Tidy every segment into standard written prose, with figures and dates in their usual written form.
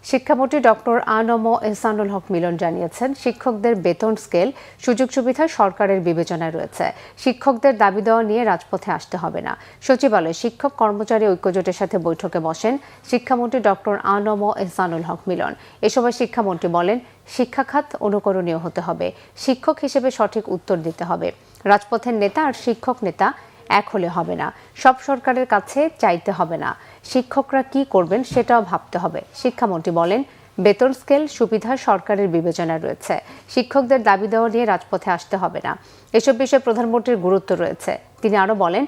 শিক্ষামন্ত্রী ডক্টর আ.ন.ম এহসানুল হক মিলন জানিয়েছেন, শিক্ষকদের বেতন স্কেল সুযোগ সুবিধা সরকারের বিবেচনায় রয়েছে। শিক্ষকদের দাবি দেওয়া নিয়ে রাজপথে আসতে হবে না। সচিবালয়ে শিক্ষক কর্মচারী ঐক্যজোটের সাথে বৈঠকে বসেন শিক্ষামন্ত্রী ডক্টর আ.ন.ম এহসানুল হক মিলন। এ সময় শিক্ষামন্ত্রী বলেন, শিক্ষা খাত অনুকরণীয় হতে হবে, শিক্ষক হিসেবে সঠিক উত্তর দিতে হবে। রাজপথের নেতা আর শিক্ষক নেতা এক হলে হবে না, সব সরকারের কাছে চাইতে হবে না, শিক্ষকরা কি করবেন সেটাও ভাবতে হবে। শিক্ষামন্ত্রী বলেন, বেতন স্কেল সুবিধা সরকারের বিবেচনায় রয়েছে, শিক্ষকদের দাবি দেওয়া নিয়ে রাজপথে আসতে হবে না। এসব বিষয়ে প্রধানমন্ত্রীর গুরুত্ব রয়েছে। তিনি আরো বলেন,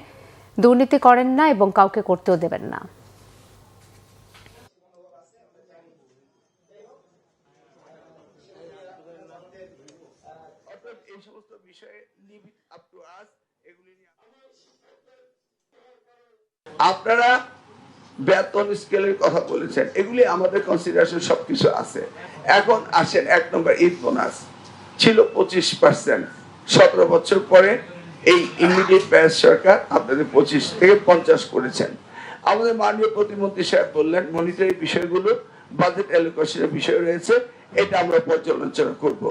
দুর্নীতি করেন না এবং কাউকে করতেও দেবেন না। এই সমস্ত বিষয়ে আপ টু আস এগুলি নিয়ে আপনারা বেতন স্কেলের কথা বলেছেন, এগুলি আমাদের কনসিডারেশন সবকিছু আছে। এখন আসেন 1 নম্বর ঈদ বোনাস ছিল 25%, 17 বছর পরে এই ইমিডিয়েট ব্যাচ সরকার আপনাদের 25 থেকে 50 করেছেন। আমাদের মাননীয় প্রতিমন্ত্রী সাহেব বললেন, মনিটরি বিষয়গুলো বাজেট অ্যালোকেশনের বিষয় রয়েছে, এটা আমরা পর্যালোচনা করব।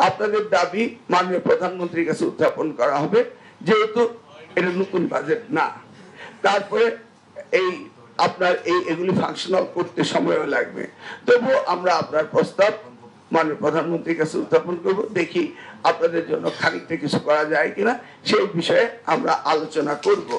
আপনাদের দাবি মাননীয় প্রধানমন্ত্রীর কাছে উত্থাপন করা হবে, যেহেতু এটা নতুন বাজেট না। তারপরে এই আপনার এগুলি ফাংশনাল করতে সময়ও লাগবে, তবুও আমরা আপনার প্রস্তাব মাননীয় প্রধানমন্ত্রীর কাছে উত্থাপন করব। দেখি আপনাদের জন্য খানিকটা কিছু করা যায় কিনা, সেই বিষয়ে আমরা আলোচনা করব।